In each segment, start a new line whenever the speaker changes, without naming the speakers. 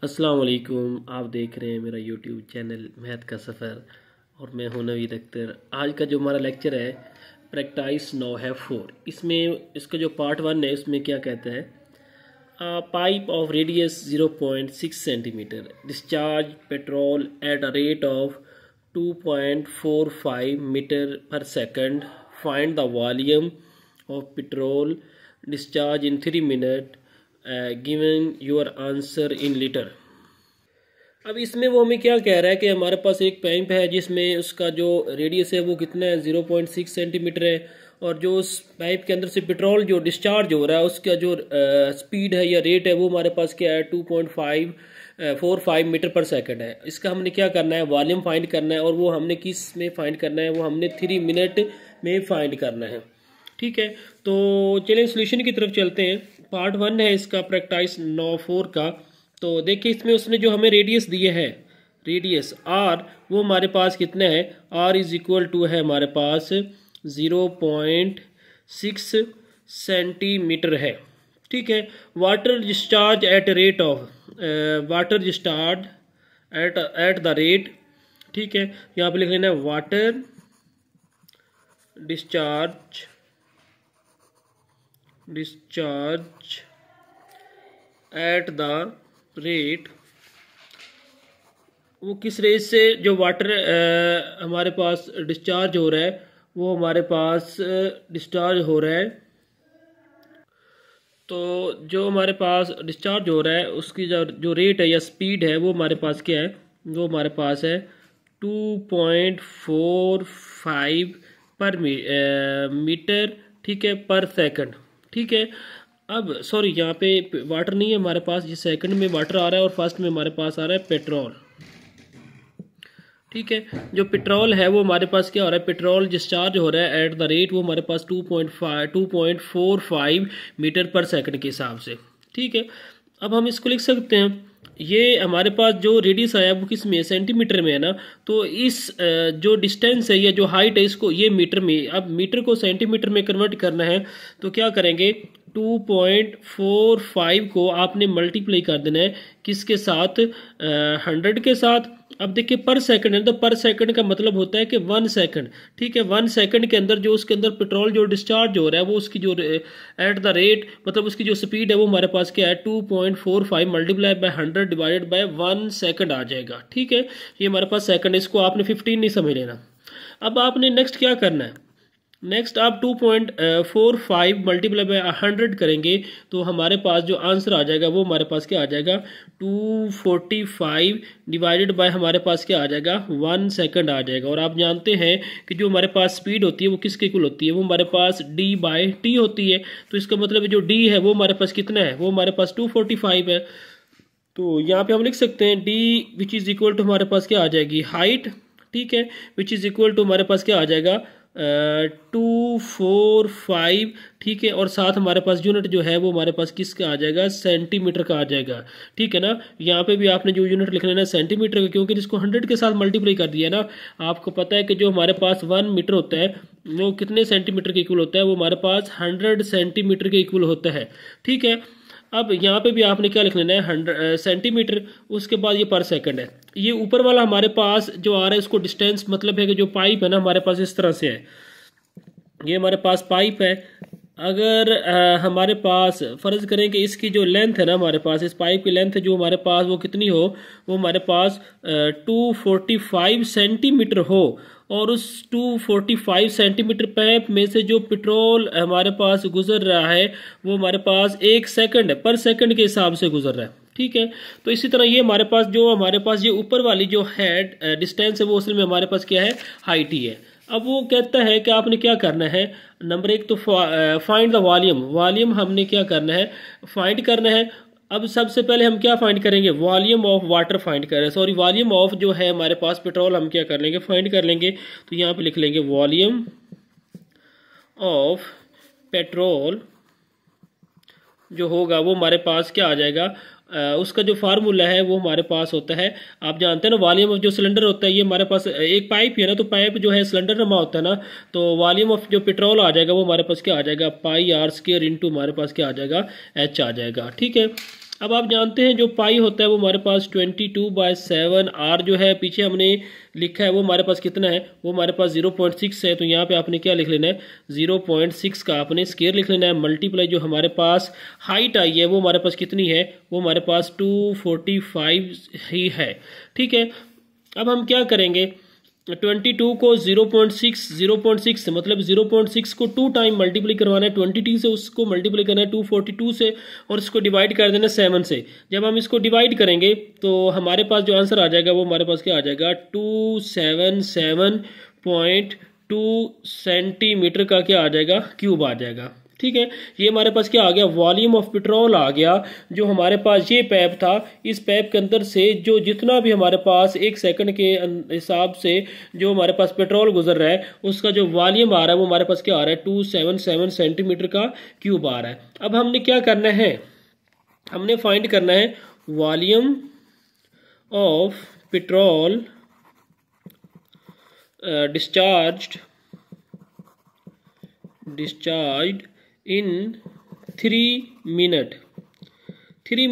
अस्सलाम वालेकुम। आप देख रहे हैं मेरा यूट्यूब चैनल मैथ का सफ़र और मैं हूं नवीद अख्तर। आज का जो हमारा लेक्चर है प्रैक्टिस 9 है 4। इसमें इसका जो पार्ट 1 है उसमें क्या कहता है, pipe of radius 0.6 centimetre discharge petrol at a rate of 2.45 metre per second, find the volume of petrol discharge in 3 minute, given your answer in litre. अब इसमें वो हमें क्या कह रहा है कि हमारे पास एक पाइप है जिसमें उसका जो रेडियस है वो कितना है 0.6 सेंटीमीटर है, और जो उस पाइप के अंदर से पेट्रोल जो डिस्चार्ज हो रहा है उसका जो स्पीड है या रेट है वो हमारे पास क्या है 2.45 मीटर पर सेकंड है। इसका हमने क्या करना है, वॉल्यूम फाइंड करना है, और वो हमने किस में फाइंड करना है, वो हमने 3 मिनट में फाइंड करना है। ठीक है, तो चलिए सोल्यूशन की तरफ चलते हैं। पार्ट 1 है इसका प्रैक्टिस 9 का। तो देखिए इसमें उसने जो हमें रेडियस दिए है, रेडियस आर, वो हमारे पास कितना है, आर इज इक्वल टू है हमारे पास 0.6 सेंटीमीटर है। ठीक है, water discharge at rate of water discharge at the rate, ठीक है, यहाँ पे लिख लेना है water discharge at the rate, वो किस रेट से जो वाटर हमारे पास डिस्चार्ज हो रहा है, वो हमारे पास डिस्चार्ज हो रहा है। तो जो हमारे पास डिस्चार्ज हो रहा है उसकी जो रेट है या स्पीड है वो हमारे पास क्या है, वो हमारे पास है 2.45 पर मीटर, ठीक है, पर सेकंड। ठीक है, अब सॉरी यहाँ पे वाटर नहीं है हमारे पास, ये सेकंड में वाटर आ रहा है और फर्स्ट में हमारे पास आ रहा है पेट्रोल। ठीक है, जो पेट्रोल है वो हमारे पास क्या हो रहा है, पेट्रोल डिस्चार्ज हो रहा है एट द रेट, वो हमारे पास 2.45 मीटर पर सेकंड के हिसाब से। ठीक है, अब हम इसको लिख सकते हैं, ये हमारे पास जो रेडियस आया वो किस में, सेंटीमीटर में है ना, तो इस जो डिस्टेंस है या जो हाइट है इसको ये मीटर में, अब मीटर को सेंटीमीटर में कन्वर्ट करना है तो क्या करेंगे, 2.45 को आपने मल्टीप्लाई कर देना है किसके साथ, 100 के साथ। अब देखिए पर सेकंड है तो पर सेकंड का मतलब होता है कि 1 सेकंड। ठीक है, 1 सेकंड के अंदर जो उसके अंदर पेट्रोल जो डिस्चार्ज हो रहा है वो उसकी जो एट द रेट मतलब उसकी जो स्पीड है वो हमारे पास क्या है 2.45 multiply by 100 divided by 1 second आ जाएगा। ठीक है, ये हमारे पास सेकंड, इसको आपने 15 नहीं समझ लेना। अब आपने नेक्स्ट क्या करना है, नेक्स्ट आप 2.45 मल्टीप्लाई बाय 100 करेंगे तो हमारे पास जो आंसर आ जाएगा वो हमारे पास क्या आ जाएगा, 245 डिवाइडेड बाय हमारे पास क्या आ जाएगा, 1 सेकंड आ जाएगा। और आप जानते हैं कि जो हमारे पास स्पीड होती है वो किसके इक्वल होती है, वो हमारे पास d/t होती है। तो इसका मतलब जो d है वो हमारे पास कितना है, वो हमारे पास 245 है। तो यहाँ पे हम लिख सकते हैं d which is equal to हमारे पास क्या आ जाएगी, हाइट, ठीक है, विच इज़ इक्वल टू हमारे पास क्या आ जाएगा 245, ठीक है, और साथ हमारे पास यूनिट जो है वो हमारे पास किसका आ जाएगा, सेंटीमीटर का आ जाएगा। ठीक है ना, यहाँ पे भी आपने जो यूनिट लिख लेना है सेंटीमीटर का, क्योंकि इसको 100 के साथ मल्टीप्लाई कर दिया ना। आपको पता है कि जो हमारे पास 1 मीटर होता है वो कितने सेंटीमीटर के इक्वल होता है, वो हमारे पास 100 सेंटीमीटर के इक्वल होता है। ठीक है, अब यहाँ पे भी आपने क्या लिख लेना है 100 सेंटीमीटर, उसके बाद ये पर सेकंड है। ये ऊपर वाला हमारे पास जो आ रहा है इसको डिस्टेंस मतलब है कि जो पाइप है ना हमारे पास इस तरह से है, ये हमारे पास पाइप है। अगर हमारे पास फ़र्ज़ करें कि इसकी जो लेंथ है ना हमारे पास, इस पाइप की लेंथ जो हमारे पास वो कितनी हो, वो हमारे पास 245 सेंटीमीटर हो, और उस 245 सेंटीमीटर पाइप में से जो पेट्रोल हमारे पास गुजर रहा है वो हमारे पास 1 सेकंड पर सेकंड के हिसाब से गुजर रहा है। ठीक है, तो इसी तरह ये हमारे पास ये ऊपर वाली जो है डिस्टेंस है वो असल में हमारे पास क्या है, हाइट ही है। अब वो कहता है कि आपने क्या करना है, नंबर 1 तो फाइंड द वॉल्यूम, वॉल्यूम हमने क्या करना है, फाइंड करना है। अब सबसे पहले हम क्या फाइंड करेंगे, वॉल्यूम ऑफ वाटर फाइंड करें, सॉरी वॉल्यूम ऑफ जो है हमारे पास पेट्रोल हम क्या कर लेंगे, फाइंड कर लेंगे। तो यहाँ पे लिख लेंगे वॉल्यूम ऑफ पेट्रोल जो होगा वो हमारे पास क्या आ जाएगा, उसका जो फार्मूला है वो हमारे पास होता है, आप जानते हैं ना, वॉल्यूम ऑफ जो सिलेंडर होता है, ये हमारे पास एक पाइप है ना, तो पाइप जो है सिलेंडर नमा होता है ना, तो वॉल्यूम ऑफ जो पेट्रोल आ जाएगा वो हमारे पास क्या आ जाएगा, πr² इंटू हमारे पास क्या आ जाएगा, h आ जाएगा। ठीक है, अब आप जानते हैं जो पाई होता है वो हमारे पास 22/7, आर जो है पीछे हमने लिखा है वो हमारे पास कितना है, वो हमारे पास 0.6 है। तो यहाँ पे आपने क्या लिख लेना है, 0.6 का आपने स्क्वायर लिख लेना है, मल्टीप्लाई जो हमारे पास हाइट आई है वो हमारे पास कितनी है, वो हमारे पास 245 ही है। ठीक है, अब हम क्या करेंगे, 22 को 0.6 मतलब 0.6 को 2 टाइम मल्टीप्लाई करवाना है 22 से, उसको मल्टीप्लाई करना है 242 से, और इसको डिवाइड कर देना 7 से। जब हम इसको डिवाइड करेंगे तो हमारे पास जो आंसर आ जाएगा वो हमारे पास क्या आ जाएगा, 277.2 सेंटीमीटर का क्या आ जाएगा, क्यूब आ जाएगा। ठीक है, ये हमारे पास क्या आ गया, वॉल्यूम ऑफ पेट्रोल आ गया। जो हमारे पास ये पैप था, इस पैप के अंदर से जो जितना भी हमारे पास 1 सेकंड के हिसाब से जो हमारे पास पेट्रोल गुजर रहा है उसका जो वॉल्यूम आ रहा है वो हमारे पास क्या आ रहा है, 277 सेंटीमीटर का क्यूब आ रहा है। अब हमने क्या करना है, हमने फाइंड करना है volume of petrol discharged in 3 minute. 3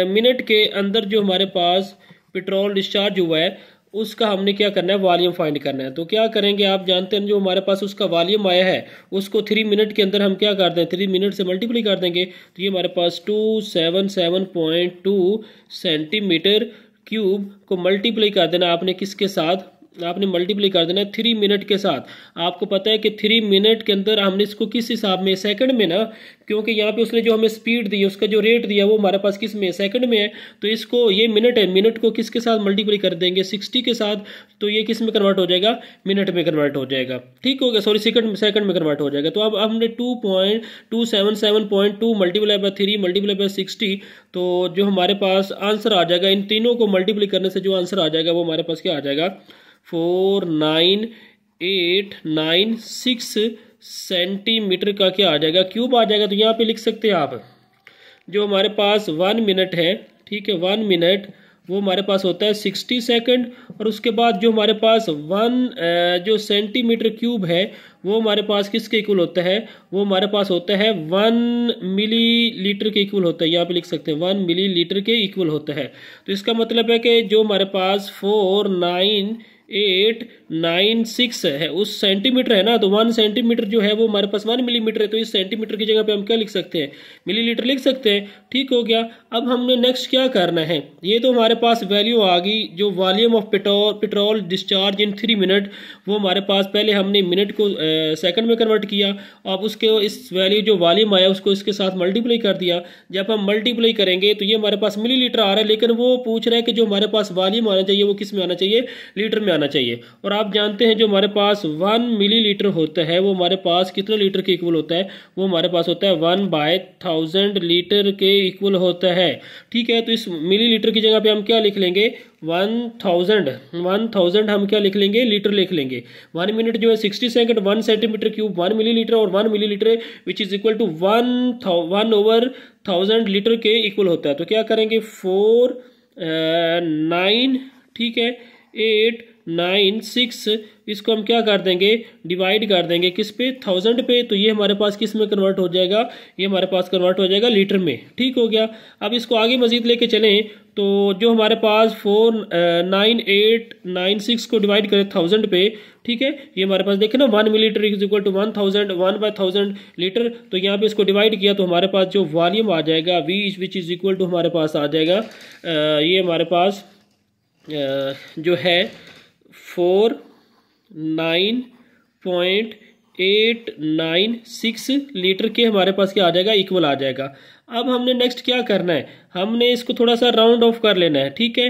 minute के अंदर जो हमारे पास पेट्रोल डिस्चार्ज हुआ है उसका हमने क्या करना है, वॉल्यूम फाइंड करना है। तो क्या करेंगे, आप जानते हैं जो हमारे पास उसका वॉल्यूम आया है उसको 3 मिनट के अंदर हम क्या कर दें, 3 मिनट से मल्टीप्लाई कर देंगे। तो ये हमारे पास 277.2 सेंटीमीटर क्यूब को मल्टीप्लाई कर देना आपने किसके साथ, आपने मल्टीप्लाई कर देना है 3 मिनट के साथ। आपको पता है कि 3 मिनट के अंदर हमने इसको किस हिसाब में, सेकंड में ना, क्योंकि यहाँ पे उसने जो हमें स्पीड दी है उसका जो रेट दिया वो हमारे पास किस में, सेकंड में है। तो इसको, ये मिनट है, मिनट को किसके साथ मल्टीप्लाई कर देंगे, 60 के साथ। तो ये किस में कन्वर्ट हो जाएगा, मिनट में कन्वर्ट हो जाएगा। ठीक हो गया, सॉरी सेकंड में कन्वर्ट हो जाएगा। तो अब हमने 2.277.2 मल्टीप्लाई बाय 3 मल्टीप्लाई बाय 60, तो जो हमारे पास आंसर आ जाएगा, इन तीनों को मल्टीप्लाई करने से जो आंसर आ जाएगा वो हमारे पास क्या आ जाएगा, 49896 सेंटीमीटर का क्या आ जाएगा, क्यूब आ जाएगा। तो यहाँ पे लिख सकते हैं आप, जो हमारे पास 1 मिनट है, ठीक है, 1 मिनट वो हमारे पास होता है 60 सेकंड, और उसके बाद जो हमारे पास 1 जो सेंटीमीटर क्यूब है वो हमारे पास किसके इक्वल होता है, वो हमारे पास होता है 1 मिलीलीटर के इक्वल होता है। यहाँ पे लिख सकते हैं 1 मिलीलीटर के इक्वल होता है। तो इसका मतलब है कि जो हमारे पास 49896 है उस सेंटीमीटर है ना, तो 1 सेंटीमीटर जो है वो हमारे पास 1 मिलीमीटर है। तो इस सेंटीमीटर की जगह पे हम क्या लिख सकते हैं, मिलीलीटर लिख सकते हैं। ठीक हो गया। अब हमने नेक्स्ट क्या करना है, ये तो हमारे पास वैल्यू आ गई, जो volume of petrol discharge in 3 minute, वो हमारे पास पहले हमने मिनट को सेकंड में कन्वर्ट किया। अब उसके इस वैल्यू जो वॉल्यूम आया उसको इसके साथ मल्टीप्लाई कर दिया। जब हम मल्टीप्लाई करेंगे तो ये हमारे पास मिलीलीटर आ रहा है, लेकिन वो पूछ रहा है कि जो हमारे पास वॉल्यूम आना चाहिए वो किस में आना चाहिए, लीटर में आना चाहिए। और आप जानते हैं जो हमारे पास 1 मिलीलीटर होता है वो हमारे पास कितने लीटर के इक्वल होता है, वो हमारे पास होता है 1/1000 लीटर के इक्वल होता है। ठीक है, तो इस मिलीलीटर की जगह पे हम क्या लिख लेंगे, 1000 हम क्या लिख लेंगे, लीटर लिख लेंगे। 1 मिनट जो है 60 सेकंड, 1 सेंटीमीटर क्यूब 1 मिलीलीटर, और 1 millilitre which is equal to 1/1000 litre के इक्वल होता है। तो क्या करेंगे, 496, ठीक है, 896, इसको हम क्या कर देंगे, डिवाइड कर देंगे किस पे, 1000 पे। तो ये हमारे पास किस में कन्वर्ट हो जाएगा, ये हमारे पास कन्वर्ट हो जाएगा लीटर में। ठीक हो गया। अब इसको आगे मजीद लेके चलें तो जो हमारे पास 49896 को डिवाइड करें 1000 पे, ठीक है, ये हमारे पास देखें ना 1 millilitre is equal to 1000, 1/1000 litre. तो यहाँ पे इसको डिवाइड किया तो हमारे पास जो वॉल्यूम आ जाएगा V which is equal to हमारे पास आ जाएगा, ये हमारे पास जो है 49.896 लीटर के हमारे पास क्या आ जाएगा, इक्वल आ जाएगा। अब हमने नेक्स्ट क्या करना है, हमने इसको थोड़ा सा राउंड ऑफ कर लेना है। ठीक है,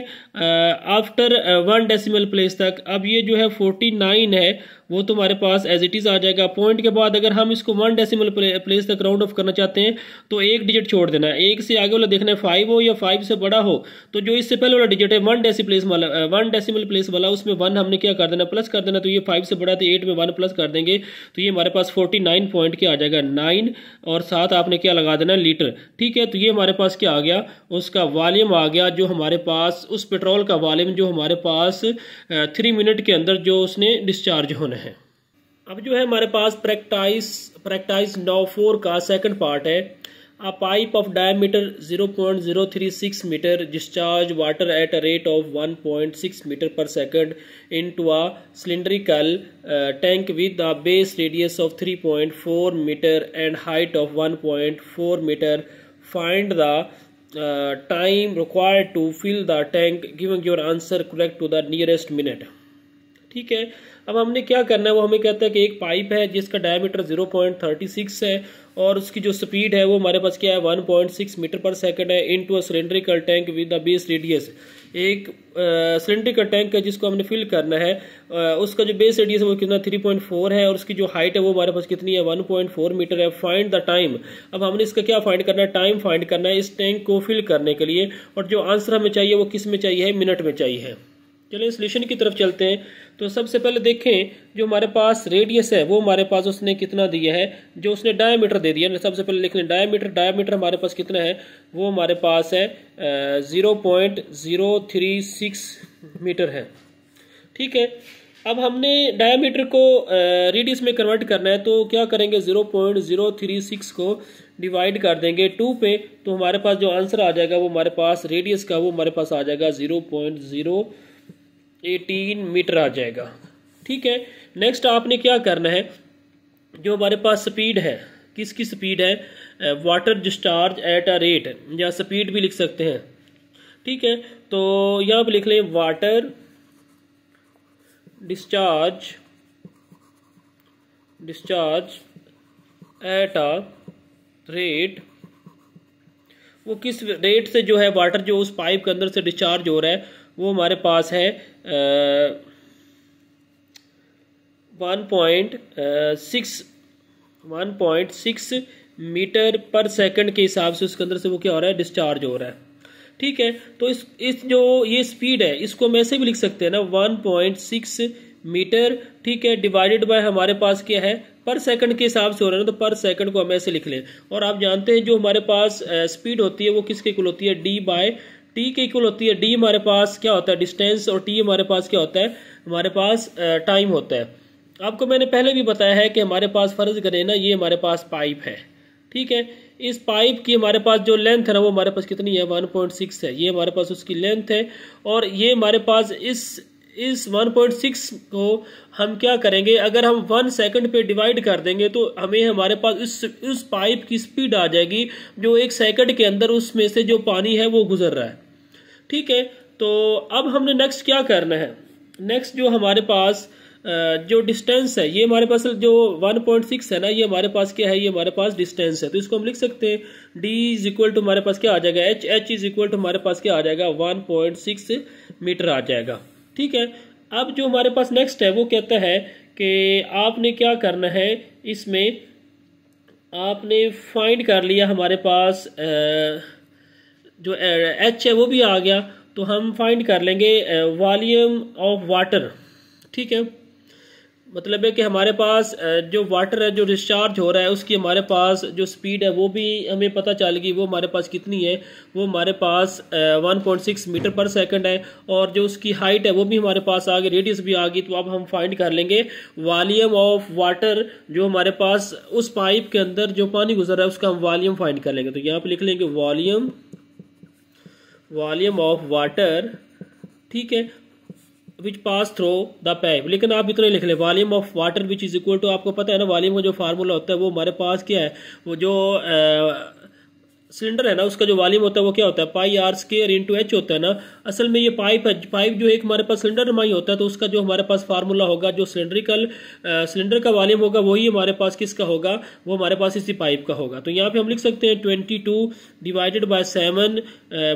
आफ्टर 1 डेसिमल प्लेस तक। अब ये जो है 49 है वो तो हमारे पास एज इट इज आ जाएगा। पॉइंट के बाद अगर हम इसको 1 डेसिमल प्लेस तक राउंड ऑफ करना चाहते हैं तो एक डिजिट छोड़ देना है, एक से आगे वाला देखना है 5 हो या 5 से बड़ा हो। तो जो इससे पहले वाला डिजिट है 1 डेसिमल प्लेस वाला, उसमें 1 हमने क्या कर देना, प्लस कर देना। तो ये 5 से बड़ा तो 8 में 1 प्लस कर देंगे, तो ये हमारे पास 49 पॉइंट क्या आ जाएगा, 9, और साथ आपने क्या लगा देना, लीटर। ठीक है, तो ये हमारे पास क्या आ गया, उसका वॉल्यूम आ गया, जो हमारे पास उस पेट्रोल का वॉल्यूम जो हमारे पास 3 मिनट के अंदर जो उसने डिस्चार्ज होना है। अब जो है हमारे पास प्रैक्टिस 9 4 का सेकंड पार्ट है। A pipe of diameter 0.036 meter discharge water at a rate of 1.6 meter per second into a cylindrical tank with a base radius of 3.4 meter and height of 1.4 meter. Find the time required to fill the tank, giving your answer correct to the nearest minute. ठीक है, अब हमने क्या करना है, वो हमें कहता है कि एक पाइप है जिसका डायमीटर 0.36 है और उसकी जो स्पीड है वो हमारे पास क्या है 1.6 मीटर पर सेकंड है into a cylindrical tank with the base radius. एक सिलेंड्रिकल टैंक है जिसको हमने फिल करना है, उसका जो बेस रेडियस है वो कितना 3.4 है और उसकी जो हाइट है वो हमारे पास कितनी है 1.4 मीटर है। फाइंड द टाइम, अब हमने इसका क्या फाइंड करना है, टाइम फाइंड करना है इस टैंक को फिल करने के लिए, और जो आंसर हमें चाहिए वो किस में चाहिए है, मिनट में चाहिए। चलिए सोल्यूशन की तरफ चलते हैं। तो सबसे पहले देखें जो हमारे पास रेडियस है वो हमारे पास उसने कितना दिया है, जो उसने डायमीटर दे दिया है। सबसे पहले लिख लें डायमीटर हमारे पास कितना है, वो हमारे पास है 0.036 मीटर है। ठीक है, अब हमने डायमीटर को रेडियस में कन्वर्ट करना है, तो क्या करेंगे 0.036 को डिवाइड कर देंगे 2 पे, तो हमारे पास जो आंसर आ जाएगा वो हमारे पास रेडियस का वो हमारे पास आ जाएगा 0.018 मीटर आ जाएगा। ठीक है, नेक्स्ट आपने क्या करना है, जो हमारे पास स्पीड है, किसकी स्पीड है, water discharge eight a rate, या स्पीड भी लिख सकते हैं। ठीक है, तो यहाँ पे लिख लें water discharge eight a rate, वो किस रेट से जो है वाटर जो उस पाइप के अंदर से डिस्चार्ज हो रहा है वो हमारे पास है 1.6 मीटर पर सेकंड के हिसाब से उसके अंदर से वो क्या हो रहा है, डिस्चार्ज हो रहा है। ठीक है, तो इस जो ये स्पीड है इसको हम ऐसे भी लिख सकते हैं ना 1.6 मीटर, ठीक है, डिवाइडेड बाय हमारे पास क्या है पर सेकंड के हिसाब से हो रहा है ना, तो पर सेकंड को हम ऐसे लिख लें। और आप जानते हैं जो हमारे पास स्पीड होती है वो किसके इक्वल होती है, डी बाय टी के इक्वल होती है। डी हमारे पास क्या होता है, डिस्टेंस, और टी हमारे पास क्या होता है, हमारे पास टाइम होता है। आपको मैंने पहले भी बताया है कि हमारे पास फर्ज करें ना ये हमारे पास पाइप है। ठीक है, इस पाइप की हमारे पास जो लेंथ है ना वो हमारे पास कितनी है 1.6 है, ये हमारे पास उसकी लेंथ है। और ये हमारे पास इस 1.6 को हम क्या करेंगे, अगर हम 1 सेकंड पे डिवाइड कर देंगे तो हमें हमारे पास उस पाइप की स्पीड आ जाएगी जो 1 सेकंड के अंदर उसमें से जो पानी है वो गुजर रहा है। ठीक है, तो अब हमने नेक्स्ट क्या करना है, नेक्स्ट जो हमारे पास जो डिस्टेंस है, ये हमारे पास जो 1.6 है ना, ये हमारे पास क्या है, ये हमारे पास डिस्टेंस है। तो इसको हम लिख सकते हैं d इज इक्वल टू हमारे पास क्या आ जाएगा, h इज इक्वल टू हमारे पास क्या आ जाएगा 1.6 मीटर आ जाएगा। ठीक है, अब जो हमारे पास नेक्स्ट है वो कहता है कि आपने क्या करना है, इसमें आपने फाइंड कर लिया हमारे पास जो h है वो भी आ गया, तो हम फाइंड कर लेंगे वॉल्यूम ऑफ वाटर। ठीक है, मतलब है कि हमारे पास जो वाटर है जो डिस्चार्ज हो रहा है उसकी हमारे पास जो स्पीड है वो भी हमें पता चल गई, वो हमारे पास कितनी है, वो हमारे पास 1.6 मीटर पर सेकंड है। और जो उसकी हाइट है वो भी हमारे पास आ गई, रेडियस भी आ गई। तो अब हम फाइंड कर लेंगे वॉल्यूम ऑफ वाटर, जो हमारे पास उस पाइप के अंदर जो पानी गुजर रहा है उसका हम वॉल्यूम फाइंड कर लेंगे। तो यहाँ पे लिख लेंगे वॉल्यूम ऑफ वाटर, ठीक है, which pass through the pipe. लेकिन आप इतना लिख लें volume of water which is equal to, आपको पता है ना वॉल्यूम का जो फार्मूला होता है वो हमारे पास क्या है, वो जो सिलेंडर है ना उसका जो वॉल्यूम होता है वो क्या होता है पाई आर स्क्वायर इंटू एच होता है ना। असल में ये पाइप है, पाइप जो एक हमारे पास सिलेंडर में होता है तो उसका जो हमारे पास फार्मूला होगा, जो सिलेंडर का वॉल्यूम होगा वही हमारे पास किसका होगा, वो हमारे पास इसी पाइप का होगा। तो यहाँ पे हम लिख सकते हैं 22 डिवाइडेड बाय 7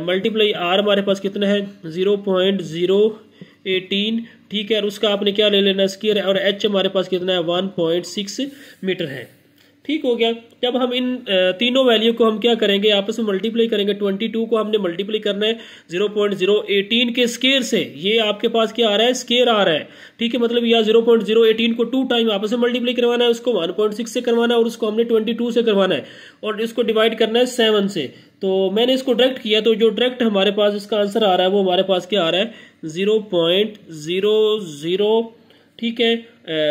मल्टीप्लाई आर हमारे पास कितना है 0.018। ठीक है, और उसका आपने क्या ले लेना स्क्वायर, और एच हमारे पास कितना है 1.6 मीटर है। ठीक हो गया। जब हम इन तीनों वैल्यू को हम क्या करेंगे, आपस में मल्टीप्लाई करेंगे। 22 को हमने मल्टीप्लाई करना है 0.018 के स्क्वायर से, ये आपके पास क्या आ रहा है स्क्वायर आ रहा है। ठीक है, मतलब यह 0.018 को 2 टाइम आपस में मल्टीप्लाई करवाना है, उसको 1.6 से करवाना है और उसको हमने 22 से करवाना है, और इसको डिवाइड करना है 7 से। तो मैंने इसको डायरेक्ट किया, तो जो डायरेक्ट हमारे पास इसका आंसर आ रहा है वो हमारे पास क्या आ रहा है 0.00, ठीक है,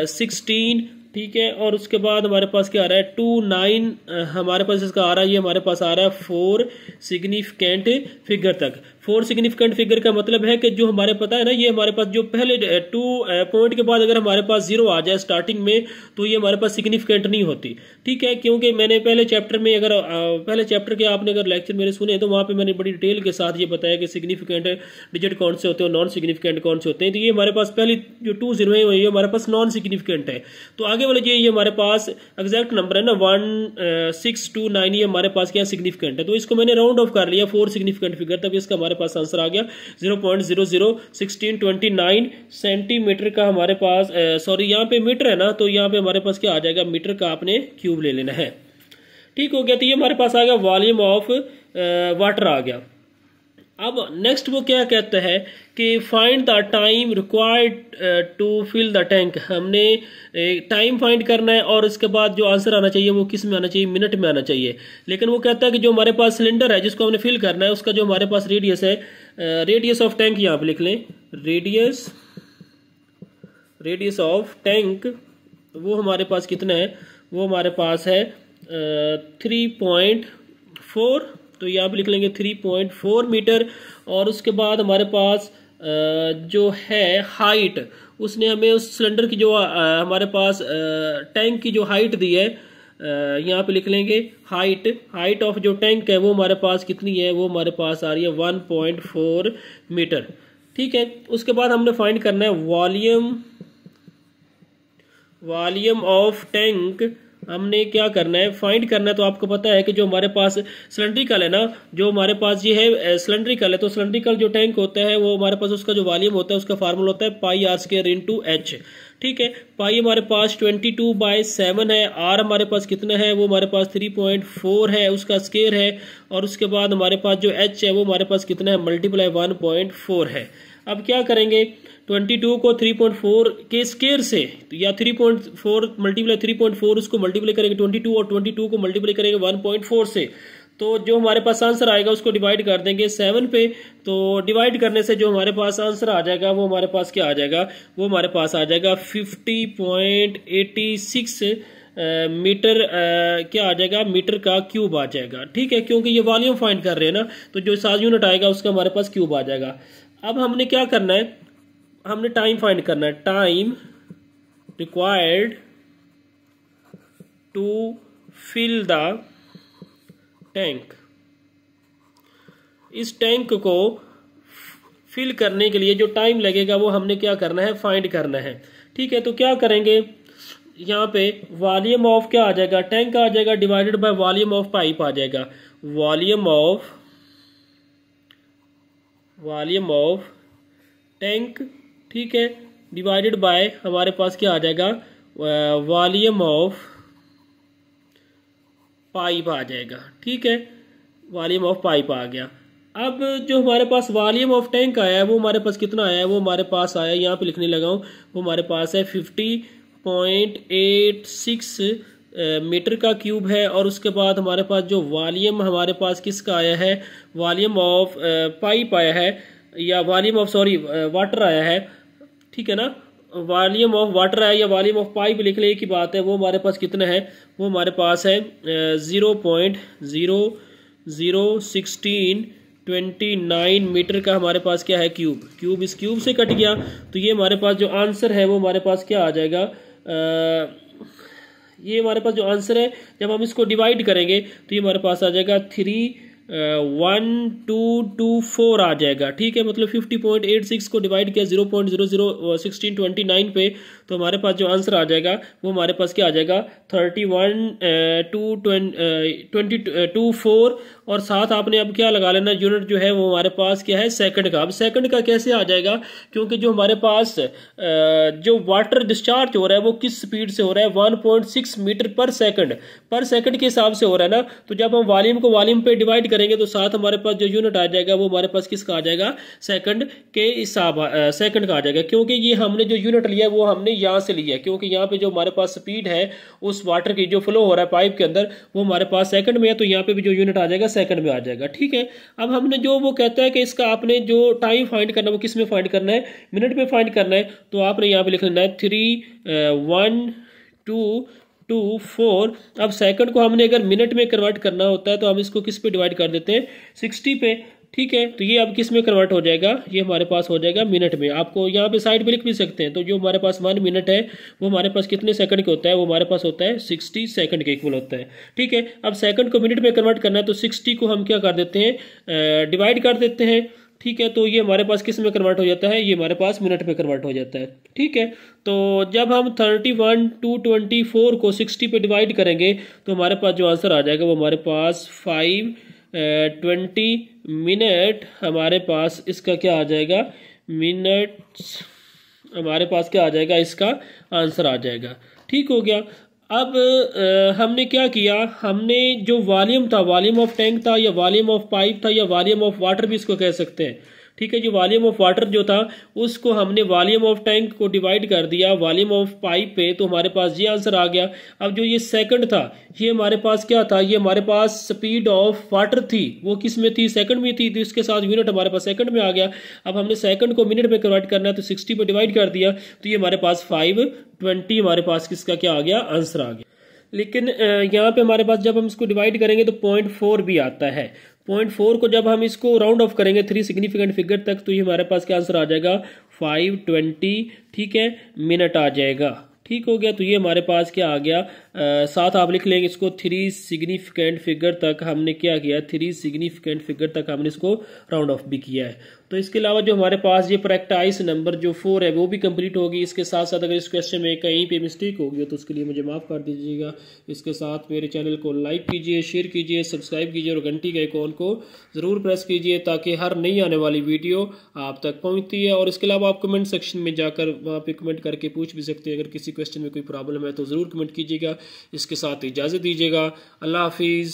16 ठीक है। और उसके बाद हमारे पास क्या आ रहा है 29 हमारे पास इसका आ रहा है, ये हमारे पास आ रहा है 4 सिग्निफिकेंट फिगर तक। 4 सिग्निफिकेंट फिगर का मतलब है कि जो हमारे पता है ना, ये हमारे पास जो पहले 2 पॉइंट के बाद अगर हमारे पास 0 आ जाए स्टार्टिंग में तो ये हमारे पास सिग्निफिकेंट नहीं होती, ठीक है। क्योंकि मैंने पहले चैप्टर में अगर पहले चैप्टर के आपने अगर लेक्चर मेरे सुने तो वहाँ पे मैंने बड़ी डिटेल के साथ ये बताया कि सिग्निफिकेंट डिजिट कौन से होते हैं और नॉन सिग्निफिकेंट कौन से होते हैं। तो ये हमारे पास पहली जो 2 0 है ये हमारे पास नॉन सिग्निफिकेंट है। तो आगे वाले ये हमारे पास एग्जैक्ट नंबर है ना 1629, ये हमारे पास क्या सिग्निफिकेंट है। तो इसको मैंने राउंड ऑफ कर लिया 4 सिग्निफिकेंट फिगर, तब इसका हमारे पास आंसर आ गया 0.001629 सेंटीमीटर का हमारे पास सॉरी यहाँ पे मीटर है ना, तो यहाँ पे हमारे पास क्या आ जाएगा मीटर का आपने क्यूब ले लेना है, ठीक हो गया। तो ये हमारे पास आ गया वॉल्यूम ऑफ वाटर आ गया। अब नेक्स्ट वो क्या कहता है कि find the time required to fill the tank. हमने टाइम फाइंड करना है और इसके बाद जो आंसर आना चाहिए वो किस में आना चाहिए, मिनट में आना चाहिए। लेकिन वो कहता है कि जो हमारे पास सिलेंडर है जिसको हमने फिल करना है उसका जो हमारे पास रेडियस है, रेडियस ऑफ टैंक यहाँ पे लिख लें, रेडियस ऑफ टैंक वो हमारे पास कितना है, वो हमारे पास है 3.4, तो यहाँ पे लिख लेंगे 3.4 मीटर। और उसके बाद हमारे पास जो है हाइट, उसने हमें उस सिलेंडर की जो हमारे पास टैंक की जो हाइट दी है, यहाँ पे लिख लेंगे हाइट ऑफ जो टैंक है वो हमारे पास कितनी है, वो हमारे पास आ रही है 1.4 मीटर, ठीक है। उसके बाद हमने फाइंड करना है वॉल्यूम ऑफ टैंक। हमने क्या करना है फाइंड करना है। तो आपको पता है कि जो हमारे पास सिलेंड्रिकल है ना, जो हमारे पास ये है सिलेंड्रिकल है, तो सिलेंड्रिकल जो टैंक होता है वो हमारे पास उसका जो वॉल्यूम होता है उसका फार्मूला होता है पाई आर स्क्वायर इंटू एच, ठीक है। पाई हमारे पास 22/7 है, आर हमारे पास कितना है, वो हमारे पास 3.4 है, उसका स्क्वायर है। और उसके बाद हमारे पास जो एच है वो हमारे पास कितना है, मल्टीप्लाई 1.4 है। अब क्या करेंगे 22 को 3.4 के स्क्वायर से, या 3.4 मल्टीप्लाई 3.4 उसको मल्टीप्लाई करेंगे 22 और 22 को मल्टीप्लाई करेंगे 1.4 से, तो जो हमारे पास आंसर आएगा उसको डिवाइड कर देंगे 7 पे। तो डिवाइड करने से जो हमारे पास आंसर आ जाएगा वो हमारे पास क्या आ जाएगा, वो हमारे पास आ जाएगा 50.86 मीटर क्या आ जाएगा, मीटर का क्यूब आ जाएगा, ठीक है। क्योंकि ये वॉल्यूम फाइंड कर रहे हैं ना, तो जो साइज यूनिट आएगा उसका हमारे पास क्यूब आ जाएगा। अब हमने क्या करना है, हमने टाइम फाइंड करना है, time required to fill the tank. इस टैंक को फिल करने के लिए जो टाइम लगेगा वो हमने क्या करना है, फाइंड करना है, ठीक है। तो क्या करेंगे, यहाँ पे वॉल्यूम ऑफ क्या आ जाएगा, टैंक आ जाएगा, divided by volume of pipe आ जाएगा, वॉल्यूम ऑफ टैंक, ठीक है, डिवाइडेड बाय हमारे पास क्या आ जाएगा, वॉल्यूम ऑफ पाइप आ जाएगा, ठीक है। वॉल्यूम ऑफ पाइप आ गया। अब जो हमारे पास वॉल्यूम ऑफ टैंक आया है वो हमारे पास कितना आया है, वो हमारे पास आया, यहाँ पे लिखने लगा हूँ, वो हमारे पास है 50.86 मीटर का क्यूब है। और उसके बाद हमारे पास जो वॉल्यूम हमारे पास किसका आया है, वॉल्यूम ऑफ पाइप आया है, या वॉल्यूम ऑफ वाटर आया है, ठीक है ना, वॉल्यूम ऑफ वाटर है या वॉल्यूम ऑफ पाइप लिख ले की बात है, वो हमारे पास कितना है, वो हमारे पास है 0.001629 मीटर का हमारे पास क्या है, क्यूब इस क्यूब से कट गया। तो ये हमारे पास जो आंसर है वो हमारे पास क्या आ जाएगा, ये हमारे पास जो आंसर है जब हम इसको डिवाइड करेंगे तो ये हमारे पास आ जाएगा 31224 आ जाएगा, ठीक है। मतलब 50.86 को डिवाइड किया 0.001629 पे, तो हमारे पास जो आंसर आ जाएगा वो हमारे पास क्या आ जाएगा 31.24। और साथ आपने अब क्या लगा लेना, यूनिट जो है वो हमारे पास क्या है, सेकंड का। अब सेकंड का कैसे आ जाएगा, क्योंकि जो हमारे पास जो वाटर डिस्चार्ज हो रहा है वो किस स्पीड से हो रहा है, 1.6 मीटर पर सेकंड के हिसाब से हो रहा है ना। तो जब हम वॉल्यूम को वॉल्यूम पे डिवाइड करेंगे तो साथ हमारे पास जो यूनिट आ जाएगा वो हमारे पास किसका आ जाएगा, सेकंड के हिसाब सेकंड का आ जाएगा। क्योंकि ये हमने जो यूनिट लिया है वो हमने यहाँ से लिया है, क्योंकि यहाँ पे जो हमारे पास स्पीड है उस वाटर की जो फ्लो हो रहा है पाइप के अंदर वो हमारे पास सेकंड में है, तो यहाँ पे भी जो यूनिट आ जाएगा सेकंड में आ जाएगा, ठीक है। अब हमने जो वो कहता है कि इसका आपने जो टाइम फाइंड करना है वो किस में फाइंड करना है, मिनट में फाइंड करना है। तो आपने यहाँ पे लिख लेना है 224। अब सेकंड को हमने अगर मिनट में कन्वर्ट करना होता है तो हम इसको किस पे डिवाइड कर देते हैं, 60 पे। ठीक है, तो ये अब किस में कन्वर्ट हो जाएगा, ये हमारे पास हो जाएगा मिनट में। आपको यहाँ पे साइड पे लिख भी सकते हैं। तो जो हमारे पास 1 मिनट है वो हमारे पास कितने सेकंड के होता है, वो हमारे पास होता है 60 सेकंड के इक्वल होता है। ठीक है, अब सेकंड को मिनट में कन्वर्ट करना है तो 60 को हम क्या कर देते हैं, डिवाइड कर देते हैं। ठीक है, तो ये हमारे पास किस में कन्वर्ट हो जाता है, ये हमारे पास मिनट में कन्वर्ट हो जाता है। ठीक है, तो जब हम 31/224 को 60 पे डिवाइड करेंगे तो हमारे पास जो आंसर आ जाएगा वो हमारे पास 520 मिनट, हमारे पास इसका क्या आ जाएगा, मिनट्स, हमारे पास क्या आ जाएगा, इसका आंसर आ जाएगा। ठीक हो गया। अब हमने क्या किया, हमने जो वॉल्यूम था, वॉल्यूम ऑफ टैंक था या वॉल्यूम ऑफ पाइप था या वॉल्यूम ऑफ वाटर भी इसको कह सकते हैं। ठीक है, जो वॉल्यूम ऑफ वाटर जो था उसको हमने वॉल्यूम ऑफ टैंक को डिवाइड कर दिया वॉल्यूम ऑफ पाइप पे, तो हमारे पास ये आंसर आ गया। अब जो ये सेकंड था ये हमारे पास क्या था, ये हमारे पास स्पीड ऑफ वाटर थी, वो किस में थी, सेकंड में थी, तो इसके साथ यूनिट हमारे पास सेकंड में आ गया। अब हमने सेकंड को मिनट में कन्वर्ट करना है तो 60 पे डिवाइड कर दिया, तो ये हमारे पास 520 हमारे पास किसका क्या आ गया, आंसर आ गया। लेकिन यहाँ पे हमारे पास जब हम इसको डिवाइड करेंगे तो 0.4 भी आता है। 0.4 को जब हम इसको राउंड ऑफ करेंगे 3 सिग्निफिकेंट फिगर तक तो ये हमारे पास क्या आंसर आ जाएगा, 520। ठीक है, मिनट आ जाएगा। ठीक हो गया, तो ये हमारे पास क्या आ गया, साथ आप लिख लेंगे इसको 3 सिग्निफिकेंट फिगर तक हमने क्या किया, 3 सिग्निफिकेंट फिगर तक हमने इसको राउंड ऑफ भी किया है। तो इसके अलावा जो हमारे पास ये प्रैक्टिस नंबर जो 4 है वो भी कंप्लीट होगी। इसके साथ साथ अगर इस क्वेश्चन में कहीं पे मिस्टेक होगी तो उसके लिए मुझे माफ़ कर दीजिएगा। इसके साथ मेरे चैनल को लाइक कीजिए, शेयर कीजिए, सब्सक्राइब कीजिए और घंटी के आइकॉन को ज़रूर प्रेस कीजिए ताकि हर नई आने वाली वीडियो आप तक पहुँचती है। और इसके अलावा आप कमेंट सेक्शन में जाकर वहाँ पर कमेंट करके पूछ भी सकते हैं। अगर किसी क्वेश्चन में कोई प्रॉब्लम है तो ज़रूर कमेंट कीजिएगा। इसके साथ इजाज़त दीजिएगा। अल्लाह हाफिज़।